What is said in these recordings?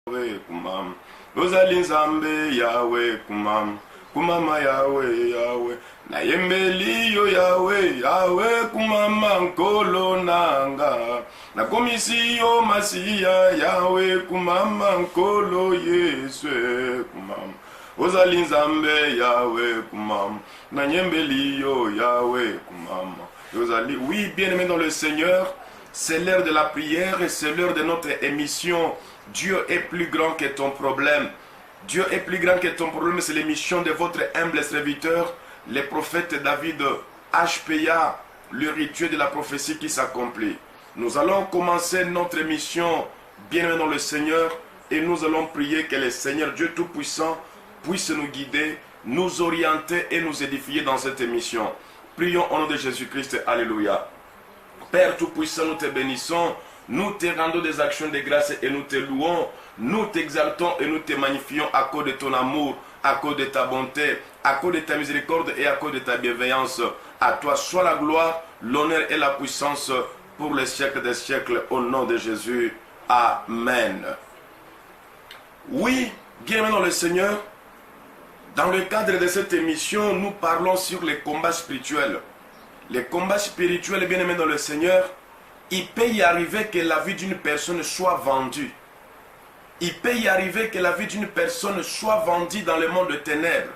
Yahweh kumam, ozali nzambe Yahweh kumam, kumama Yahweh Yahweh, na yembeli yo Yahweh Yahweh kumama nkolo nanga, na komisi yo masiya Yahweh kumama nkolo Yeswe kumam, ozali nzambe Yahweh kumam, na yembeli yo Yahweh kumama, ozali. Oui, bien-aimés dans le Seigneur, c'est l'heure de la prière et c'est l'heure de notre émission. Dieu est plus grand que ton problème. Dieu est plus grand que ton problème. C'est l'émission de votre humble serviteur, le prophète David HPA, le rituel de la prophétie qui s'accomplit. Nous allons commencer notre émission bien dans le Seigneur et nous allons prier que le Seigneur Dieu Tout-Puissant puisse nous guider, nous orienter et nous édifier dans cette émission. Prions au nom de Jésus-Christ. Alléluia. Père Tout-Puissant, nous te bénissons, nous te rendons des actions de grâce et nous te louons, nous t'exaltons et nous te magnifions à cause de ton amour, à cause de ta bonté, à cause de ta miséricorde et à cause de ta bienveillance. À toi soit la gloire, l'honneur et la puissance pour les siècles des siècles, au nom de Jésus. Amen. Oui, bien-aimés dans le Seigneur, dans le cadre de cette émission, nous parlons sur les combats spirituels. Les combats spirituels, bien-aimés dans le Seigneur, il peut y arriver que la vie d'une personne soit vendue. Il peut y arriver que la vie d'une personne soit vendue dans le monde de ténèbres.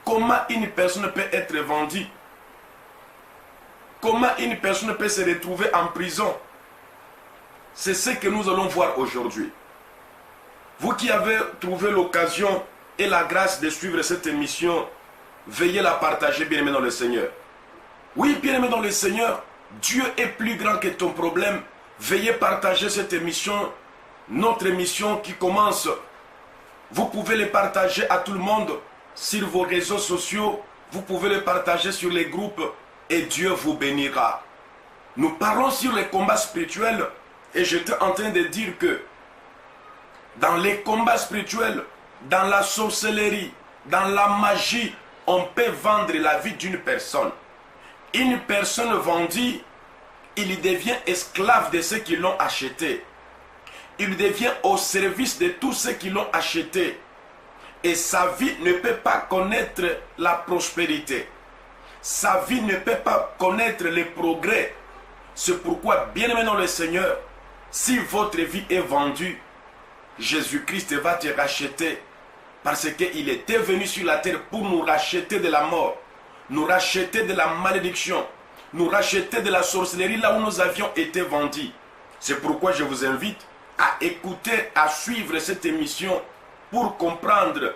Comment une personne peut être vendue? Comment une personne peut se retrouver en prison? C'est ce que nous allons voir aujourd'hui. Vous qui avez trouvé l'occasion et la grâce de suivre cette émission, veuillez la partager, bien-aimés dans le Seigneur. Oui, bien-aimés dans le Seigneur, Dieu est plus grand que ton problème. Veuillez partager cette émission, notre émission qui commence. Vous pouvez le partager à tout le monde sur vos réseaux sociaux. Vous pouvez le partager sur les groupes et Dieu vous bénira. Nous parlons sur les combats spirituels et j'étais en train de dire que dans les combats spirituels, dans la sorcellerie, dans la magie, on peut vendre la vie d'une personne. Une personne vendue, il devient esclave de ceux qui l'ont acheté. Il devient au service de tous ceux qui l'ont acheté. Et sa vie ne peut pas connaître la prospérité. Sa vie ne peut pas connaître les progrès. C'est pourquoi, bien-aimé dans le Seigneur, si votre vie est vendue, Jésus-Christ va te racheter. Parce qu'il était venu sur la terre pour nous racheter de la mort, nous racheter de la malédiction, nous racheter de la sorcellerie là où nous avions été vendus. C'est pourquoi je vous invite à écouter, à suivre cette émission pour comprendre.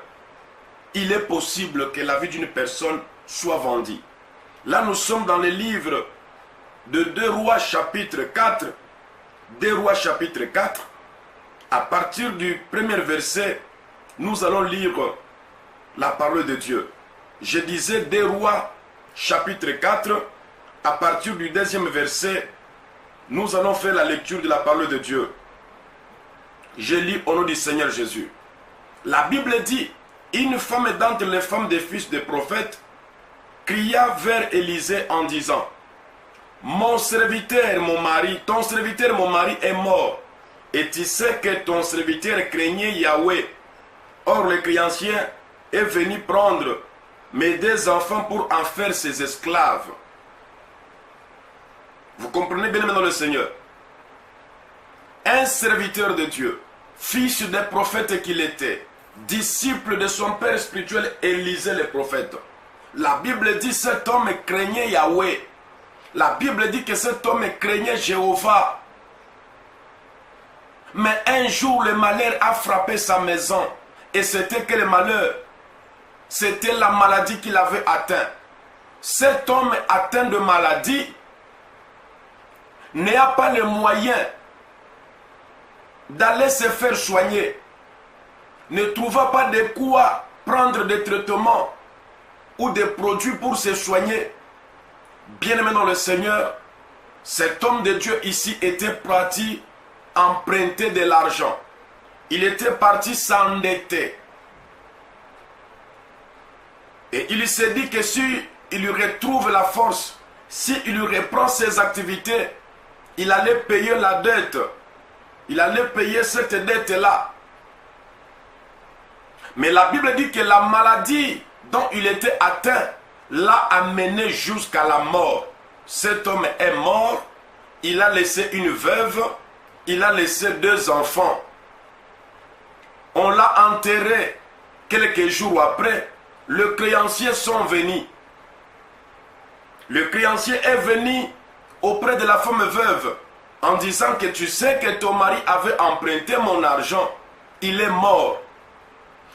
Il est possible que la vie d'une personne soit vendue. Là nous sommes dans le livre de 2 Rois chapitre 4. 2 Rois chapitre 4. À partir du premier verset, nous allons lire la parole de Dieu. Je disais 2 Rois chapitre 4, à partir du 2e verset, nous allons faire la lecture de la parole de Dieu. Je lis au nom du Seigneur Jésus. La Bible dit, une femme d'entre les femmes des fils des prophètes cria vers Élisée en disant, mon serviteur, mon mari, ton serviteur, mon mari est mort. Et tu sais que ton serviteur craignait Yahweh. Or le créancier est venu prendre mes 2 enfants pour en faire ses esclaves. Vous comprenez bien dans le Seigneur. Un serviteur de Dieu, fils des prophètes qu'il était, disciple de son père spirituel Élisée le prophète. La Bible dit que cet homme craignait Yahweh. La Bible dit que cet homme craignait Jéhovah. Mais un jour le malheur a frappé sa maison. Et c'était que le malheur, c'était la maladie qu'il avait atteint. Cet homme atteint de maladie n'a pas les moyens d'aller se faire soigner. Ne trouva pas de quoi prendre des traitements ou des produits pour se soigner. Bien-aimé dans le Seigneur, cet homme de Dieu ici était parti emprunter de l'argent. Il était parti s'endetter. Et il s'est dit que si il retrouve la force, si il reprend ses activités, il allait payer la dette. Il allait payer cette dette-là. Mais la Bible dit que la maladie dont il était atteint l'a amené jusqu'à la mort. Cet homme est mort. Il a laissé une veuve. Il a laissé 2 enfants. On l'a enterré. Quelques jours après, les créanciers sont venus. Le créancier est venu auprès de la femme veuve en disant que tu sais que ton mari avait emprunté mon argent. Il est mort.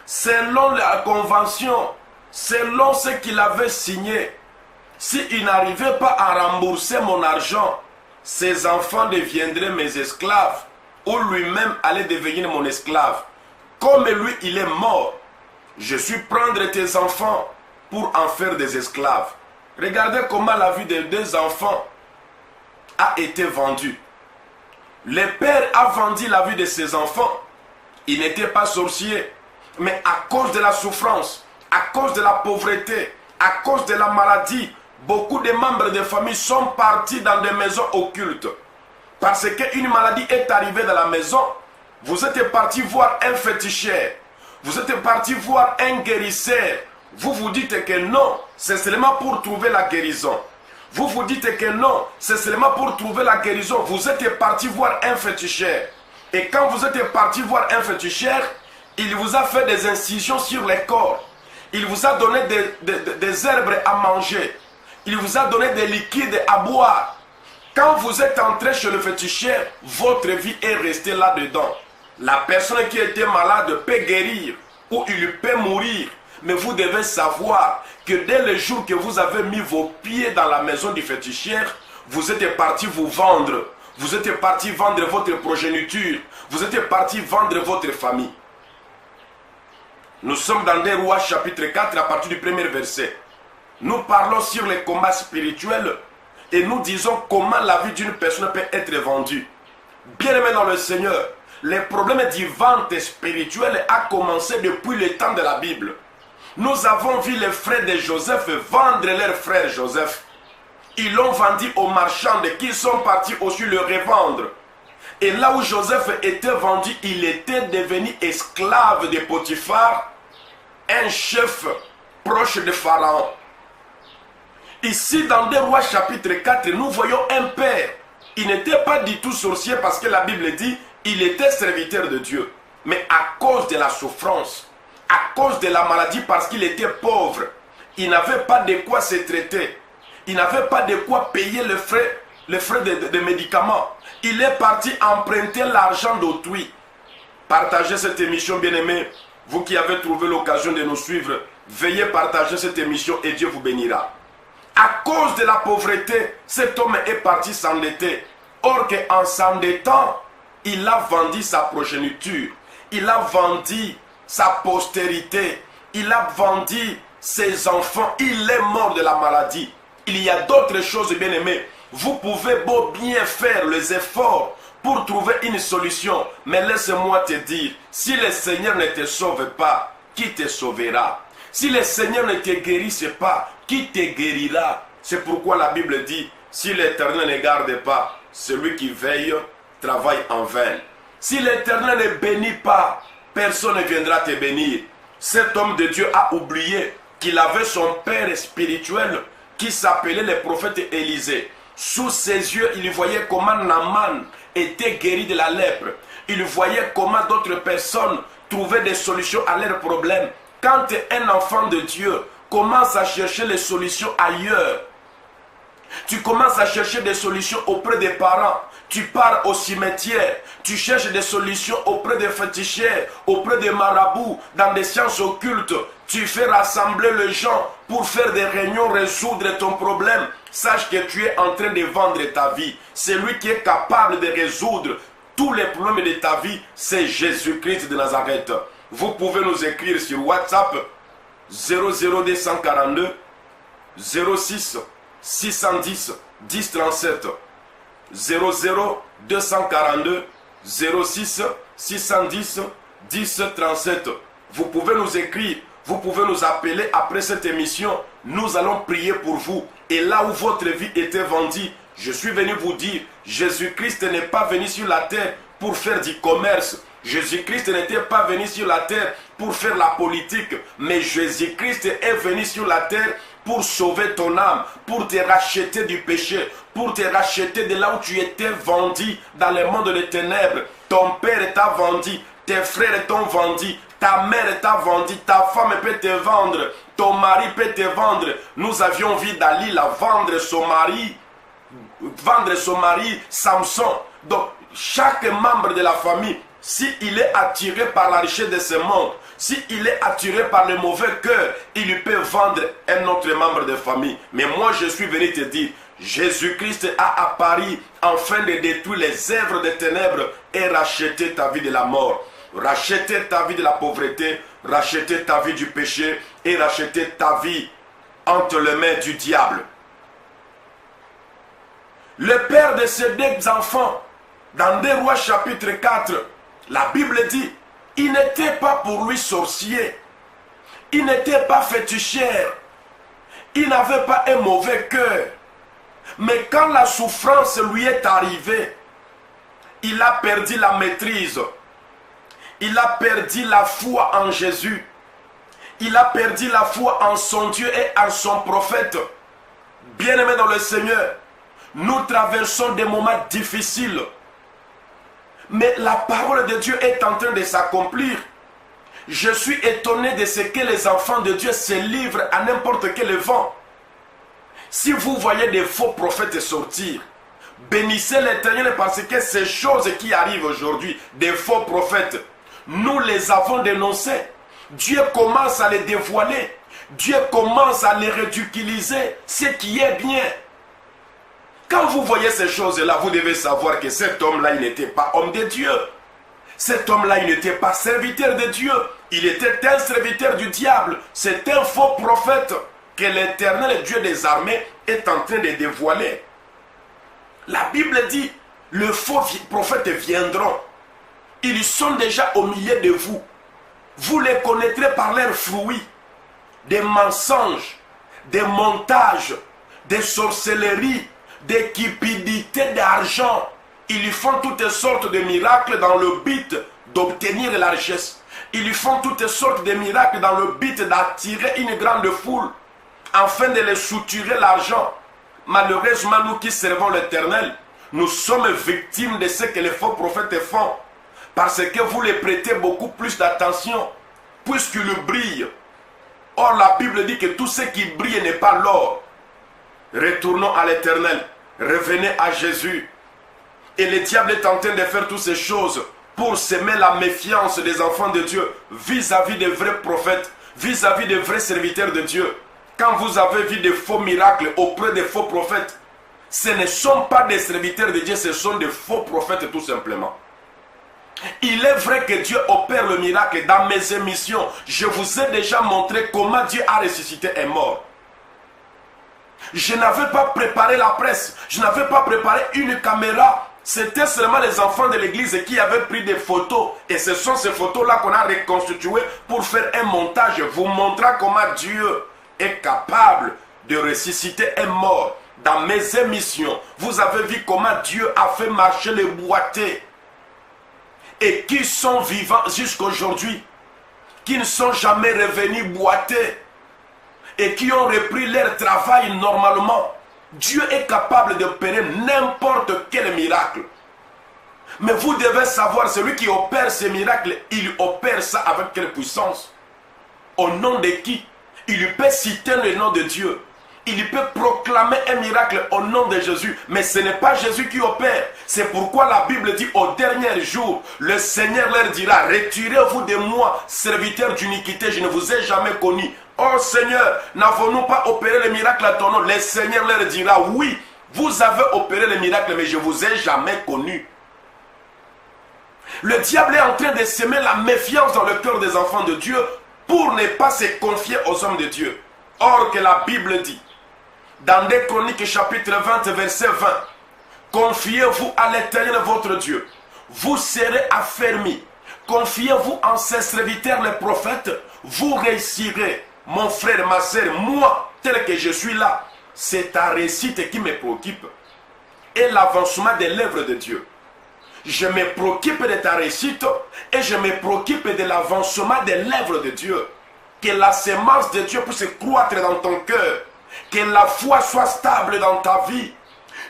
Selon la convention, selon ce qu'il avait signé, s'il n'arrivait pas à rembourser mon argent, ses enfants deviendraient mes esclaves ou lui-même allait devenir mon esclave. Comme lui, il est mort, je suis prendre tes enfants pour en faire des esclaves. Regardez comment la vie des 2 enfants a été vendue. Le père a vendu la vie de ses enfants. Il n'était pas sorcier, mais à cause de la souffrance, à cause de la pauvreté, à cause de la maladie, beaucoup de membres de famille sont partis dans des maisons occultes. Parce qu'une maladie est arrivée dans la maison, vous êtes parti voir un féticheur, vous êtes parti voir un guérisseur. Vous vous dites que non, c'est seulement pour trouver la guérison. Vous vous dites que non, c'est seulement pour trouver la guérison. Vous êtes parti voir un féticheur. Et quand vous êtes parti voir un féticheur, il vous a fait des incisions sur les corps. Il vous a donné des herbes à manger. Il vous a donné des liquides à boire. Quand vous êtes entré chez le féticheur, votre vie est restée là-dedans. La personne qui était malade peut guérir ou il peut mourir. Mais vous devez savoir que dès le jour que vous avez mis vos pieds dans la maison du féticheur, vous êtes parti vous vendre. Vous êtes parti vendre votre progéniture. Vous êtes parti vendre votre famille. Nous sommes dans 2 Rois chapitre 4 à partir du 1er verset. Nous parlons sur les combats spirituels et nous disons comment la vie d'une personne peut être vendue. Bien-aimé dans le Seigneur, les problèmes du vente spirituel a commencé depuis le temps de la Bible. Nous avons vu les frères de Joseph vendre leur frère Joseph. Ils l'ont vendu aux marchands qui sont partis aussi le revendre. Et là où Joseph était vendu, il était devenu esclave de Potiphar, un chef proche de Pharaon. Ici, dans 2 Rois chapitre 4, nous voyons un père. Il n'était pas du tout sorcier parce que la Bible dit il était serviteur de Dieu. Mais à cause de la souffrance, à cause de la maladie, parce qu'il était pauvre, il n'avait pas de quoi se traiter. Il n'avait pas de quoi payer les frais de médicaments. Il est parti emprunter l'argent d'autrui. Partagez cette émission, bien-aimés. Vous qui avez trouvé l'occasion de nous suivre, veuillez partager cette émission et Dieu vous bénira. À cause de la pauvreté, cet homme est parti s'endetter. Or qu'en s'endettant, il a vendu sa progéniture. Il a vendu sa postérité. Il a vendu ses enfants. Il est mort de la maladie. Il y a d'autres choses, bien-aimés. Vous pouvez beau bien faire les efforts pour trouver une solution. Mais laisse-moi te dire, si le Seigneur ne te sauve pas, qui te sauvera? Si le Seigneur ne te guérisse pas, qui te guérira? C'est pourquoi la Bible dit, si l'Éternel ne garde pas, celui qui veille travaille en vain. Si l'Éternel ne bénit pas, personne ne viendra te bénir. Cet homme de Dieu a oublié qu'il avait son père spirituel qui s'appelait le prophète Élisée. Sous ses yeux, il voyait comment Naaman était guéri de la lèpre. Il voyait comment d'autres personnes trouvaient des solutions à leurs problèmes. Quand un enfant de Dieu commence à chercher les solutions ailleurs, tu commences à chercher des solutions auprès des parents, tu pars au cimetière, tu cherches des solutions auprès des féticheurs, auprès des marabouts, dans des sciences occultes, tu fais rassembler les gens pour faire des réunions, résoudre ton problème. Sache que tu es en train de vendre ta vie. Celui qui est capable de résoudre tous les problèmes de ta vie, c'est Jésus-Christ de Nazareth. Vous pouvez nous écrire sur WhatsApp 00242 06 610 1037 00242 06 610 1037. Vous pouvez nous écrire, vous pouvez nous appeler après cette émission. Nous allons prier pour vous. Et là où votre vie était vendue, je suis venu vous dire, Jésus-Christ n'est pas venu sur la terre pour faire du commerce. Jésus-Christ n'était pas venu sur la terre pour faire la politique, mais Jésus-Christ est venu sur la terre pour sauver ton âme, pour te racheter du péché, pour te racheter de là où tu étais vendu dans le monde des ténèbres. Ton père t'a vendu, tes frères t'ont vendu, ta mère t'a vendu, ta femme peut te vendre, ton mari peut te vendre. Nous avions vu Dalila vendre son mari, Samson. Donc, chaque membre de la famille, s'il est attiré par la richesse de ce monde, s'il est attiré par le mauvais cœur, il peut vendre un autre membre de famille. Mais moi, je suis venu te dire, Jésus-Christ a apparu afin de détruire les œuvres des ténèbres et racheter ta vie de la mort. Racheter ta vie de la pauvreté, racheter ta vie du péché et racheter ta vie entre les mains du diable. Le père de ces deux enfants, dans 2 Rois chapitre 4, la Bible dit, il n'était pas pour lui sorcier, il n'était pas féticheur, il n'avait pas un mauvais cœur. Mais quand la souffrance lui est arrivée, il a perdu la maîtrise, il a perdu la foi en Jésus, il a perdu la foi en son Dieu et en son prophète. Bien-aimés dans le Seigneur, nous traversons des moments difficiles. Mais la parole de Dieu est en train de s'accomplir. Je suis étonné de ce que les enfants de Dieu se livrent à n'importe quel vent. Si vous voyez des faux prophètes sortir, bénissez l'Éternel parce que ces choses qui arrivent aujourd'hui, des faux prophètes, nous les avons dénoncés. Dieu commence à les dévoiler. Dieu commence à les ridiculiser, ce qui est bien. Quand vous voyez ces choses-là, vous devez savoir que cet homme-là, il n'était pas homme de Dieu. Cet homme-là, il n'était pas serviteur de Dieu. Il était un serviteur du diable. C'est un faux prophète que l'Éternel Dieu des armées est en train de dévoiler. La Bible dit, les faux prophètes viendront. Ils sont déjà au milieu de vous. Vous les connaîtrez par leurs fruits. Des mensonges, des montages, des sorcelleries, des cupidités d'argent. Ils font toutes sortes de miracles dans le but d'obtenir la richesse. Ils font toutes sortes de miracles dans le but d'attirer une grande foule afin de les soutirer l'argent. Malheureusement, nous qui servons l'Éternel, nous sommes victimes de ce que les faux prophètes font parce que vous les prêtez beaucoup plus d'attention puisqu'ils brillent. Or, la Bible dit que tout ce qui brille n'est pas l'or. Retournons à l'Éternel. Revenez à Jésus. Et le diable est en train de faire toutes ces choses pour semer la méfiance des enfants de Dieu vis-à-vis des vrais prophètes, vis-à-vis des vrais serviteurs de Dieu. Quand vous avez vu des faux miracles auprès des faux prophètes, ce ne sont pas des serviteurs de Dieu, ce sont des faux prophètes tout simplement. Il est vrai que Dieu opère le miracle. Dans mes émissions, je vous ai déjà montré comment Dieu a ressuscité un mort. Je n'avais pas préparé la presse, je n'avais pas préparé une caméra. C'était seulement les enfants de l'église qui avaient pris des photos. Et ce sont ces photos-là qu'on a reconstituées pour faire un montage, vous montrant comment Dieu est capable de ressusciter un mort. Dans mes émissions, vous avez vu comment Dieu a fait marcher les boités. Et qui sont vivants jusqu'à aujourd'hui, qui ne sont jamais revenus boiter et qui ont repris leur travail normalement. Dieu est capable d'opérer n'importe quel miracle. Mais vous devez savoir, celui qui opère ces miracles, il opère ça avec quelle puissance? Au nom de qui? Il peut citer le nom de Dieu. Il peut proclamer un miracle au nom de Jésus. Mais ce n'est pas Jésus qui opère. C'est pourquoi la Bible dit au dernier jour, le Seigneur leur dira, retirez-vous de moi, serviteurs d'iniquité, je ne vous ai jamais connu. Oh Seigneur, n'avons-nous pas opéré le miracle à ton nom? Le Seigneur leur dira, oui, vous avez opéré le miracle, mais je ne vous ai jamais connu. Le diable est en train de semer la méfiance dans le cœur des enfants de Dieu pour ne pas se confier aux hommes de Dieu. Or que la Bible dit, dans 2 Chroniques chapitre 20 verset 20, confiez-vous à l'Éternel votre Dieu, vous serez affermis. Confiez-vous en ses serviteurs les prophètes, vous réussirez. Mon frère, ma soeur, moi, tel que je suis là, c'est ta réussite qui me préoccupe et l'avancement de l'œuvre de Dieu. Je me préoccupe de ta réussite et je me préoccupe de l'avancement des lèvres de Dieu. Que la sémence de Dieu puisse croître dans ton cœur. Que la foi soit stable dans ta vie.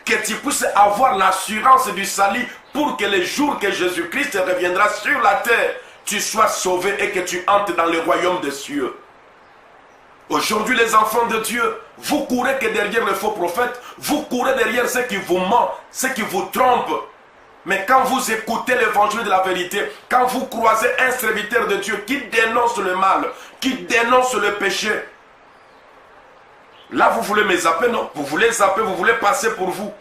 Que tu puisses avoir l'assurance du salut pour que le jour que Jésus-Christ reviendra sur la terre, tu sois sauvé et que tu entres dans le royaume des cieux. Aujourd'hui, les enfants de Dieu, vous courez que derrière les faux prophètes, vous courez derrière ceux qui vous mentent, ceux qui vous trompent. Mais quand vous écoutez l'évangile de la vérité, quand vous croisez un serviteur de Dieu qui dénonce le mal, qui dénonce le péché, là vous voulez me zapper, non? Vous voulez zapper, vous voulez passer pour vous.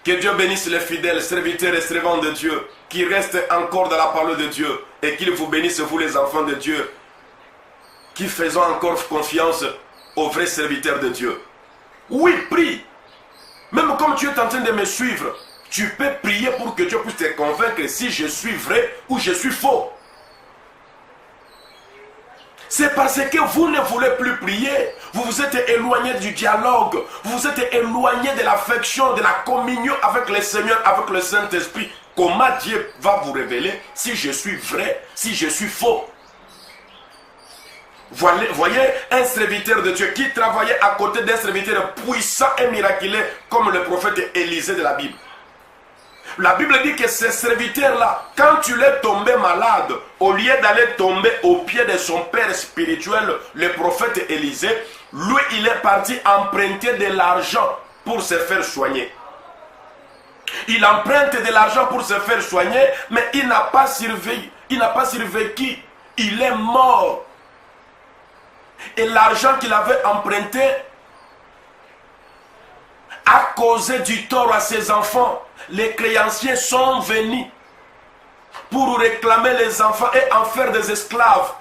Que Dieu bénisse les fidèles serviteurs et servantes de Dieu, qui restent encore dans la parole de Dieu, et qu'il vous bénisse, vous les enfants de Dieu, qui faisons encore confiance aux vrais serviteurs de Dieu. Oui, prie. Même comme tu es en train de me suivre, tu peux prier pour que Dieu puisse te convaincre si je suis vrai ou je suis faux. C'est parce que vous ne voulez plus prier. Vous vous êtes éloigné du dialogue. Vous vous êtes éloigné de l'affection, de la communion avec le Seigneur, avec le Saint-Esprit. Comment Dieu va vous révéler si je suis vrai, si je suis faux? Voyez un serviteur de Dieu qui travaillait à côté d'un serviteur puissant et miraculeux comme le prophète Élisée de la Bible. La Bible dit que ce serviteur-là, quand tu l'es tombé malade, au lieu d'aller tomber au pied de son père spirituel, le prophète Élisée, lui, il est parti emprunter de l'argent pour se faire soigner. Il emprunte de l'argent pour se faire soigner, mais il n'a pas survécu. Il est mort. Et l'argent qu'il avait emprunté a causé du tort à ses enfants. Les créanciers sont venus pour réclamer les enfants et en faire des esclaves.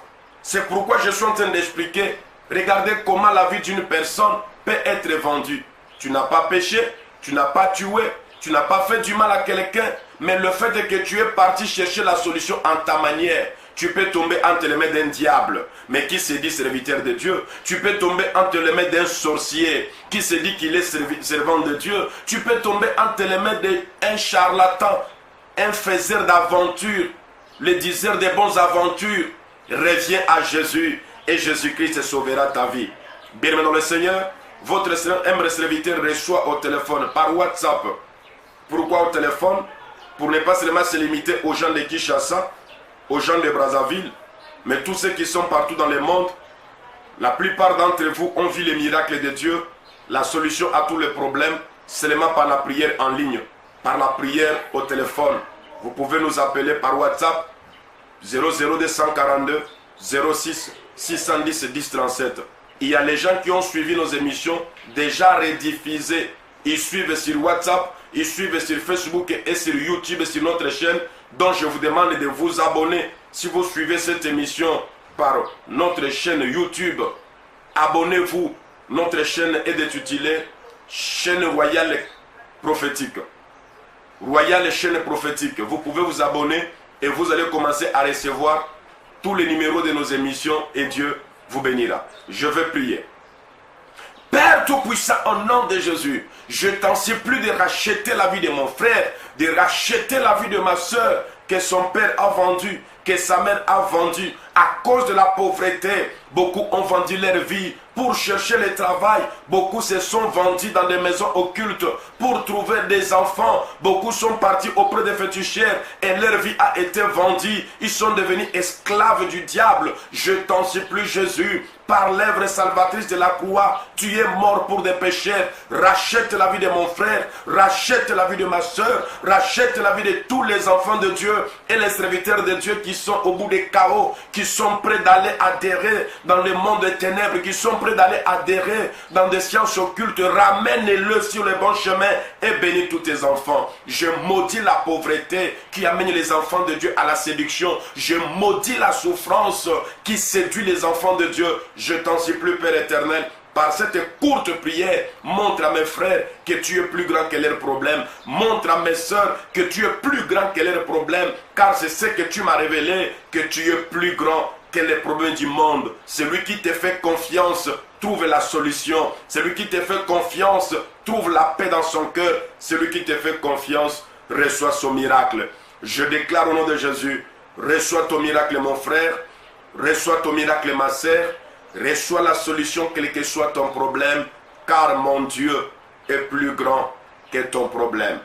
C'est pourquoi je suis en train d'expliquer. Regardez comment la vie d'une personne peut être vendue. Tu n'as pas péché, tu n'as pas tué, tu n'as pas fait du mal à quelqu'un, mais le fait que tu es parti chercher la solution en ta manière, tu peux tomber entre les mains d'un diable, mais qui se dit serviteur de Dieu. Tu peux tomber entre les mains d'un sorcier, qui se dit qu'il est servant de Dieu. Tu peux tomber entre les mains d'un charlatan, un faiseur d'aventures, le diseur des bonnes aventures. Reviens à Jésus et Jésus-Christ sauvera ta vie. Bien maintenant le Seigneur, votre serviteur reçoit au téléphone, par WhatsApp. Pourquoi au téléphone? Pour ne pas seulement se limiter aux gens de Kinshasa, aux gens de Brazzaville, mais tous ceux qui sont partout dans le monde. La plupart d'entre vous ont vu les miracles de Dieu, la solution à tous les problèmes, seulement par la prière en ligne, par la prière au téléphone. Vous pouvez nous appeler par WhatsApp 00242 06 610 1037. Il y a les gens qui ont suivi nos émissions déjà rediffusées. Ils suivent sur WhatsApp, ils suivent sur Facebook et sur YouTube, sur notre chaîne. Donc je vous demande de vous abonner. Si vous suivez cette émission par notre chaîne YouTube, abonnez-vous. Notre chaîne est intitulée Chaîne Royale Prophétique. Royale Chaîne Prophétique. Vous pouvez vous abonner et vous allez commencer à recevoir tous les numéros de nos émissions et Dieu vous bénira. Je vais prier. Père Tout-Puissant, au nom de Jésus, je t'en supplie de racheter la vie de mon frère, de racheter la vie de ma soeur, que son père a vendu, que sa mère a vendu à cause de la pauvreté. Beaucoup ont vendu leur vie pour chercher le travail. Beaucoup se sont vendus dans des maisons occultes pour trouver des enfants. Beaucoup sont partis auprès des féticheurs et leur vie a été vendue. Ils sont devenus esclaves du diable. Je t'en supplie, Jésus, par l'œuvre salvatrice de la croix, tu es mort pour des pécheurs. Rachète la vie de mon frère, rachète la vie de ma soeur, rachète la vie de tous les enfants de Dieu et les serviteurs de Dieu qui sont au bout des chaos, qui sont prêts d'aller adhérer dans le monde des ténèbres, qui sont prêts d'aller adhérer dans des sciences occultes. Ramène-le sur le bon chemin et bénis tous tes enfants. Je maudis la pauvreté qui amène les enfants de Dieu à la séduction. Je maudis la souffrance qui séduit les enfants de Dieu. Je t'en supplie, Père éternel, par cette courte prière, montre à mes frères que tu es plus grand que leurs problèmes. Montre à mes soeurs que tu es plus grand que leurs problèmes. Car c'est ce que tu m'as révélé, que tu es plus grand que les problèmes du monde. Celui qui te fait confiance trouve la solution. Celui qui te fait confiance trouve la paix dans son cœur. Celui qui te fait confiance reçois son miracle. Je déclare au nom de Jésus, reçois ton miracle mon frère, reçois ton miracle ma sœur, reçois la solution quel que soit ton problème, car mon Dieu est plus grand que ton problème.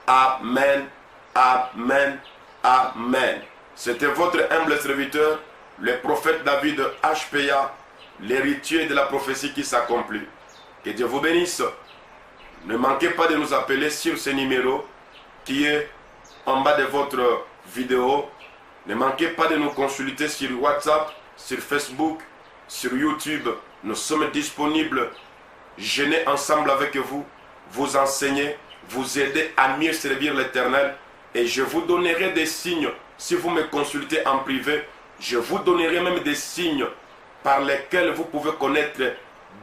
Amen, amen, amen. C'était votre humble serviteur, le prophète David HPA, l'héritier de la prophétie qui s'accomplit. Que Dieu vous bénisse. Ne manquez pas de nous appeler sur ce numéro qui est en bas de votre vidéo. Ne manquez pas de nous consulter sur WhatsApp, sur Facebook, sur YouTube. Nous sommes disponibles. Jeûner ensemble avec vous, vous enseigner, vous aider à mieux servir l'Éternel. Et je vous donnerai des signes. Si vous me consultez en privé, je vous donnerai même des signes par lesquels vous pouvez connaître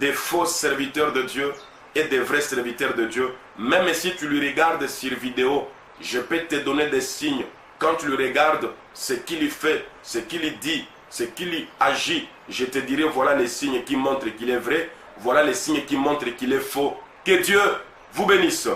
des faux serviteurs de Dieu et des vrais serviteurs de Dieu. Même si tu le regardes sur vidéo, je peux te donner des signes. Quand tu le regardes, ce qu'il fait, ce qu'il dit, ce qu'il agit, je te dirai voilà les signes qui montrent qu'il est vrai, voilà les signes qui montrent qu'il est faux. Que Dieu vous bénisse.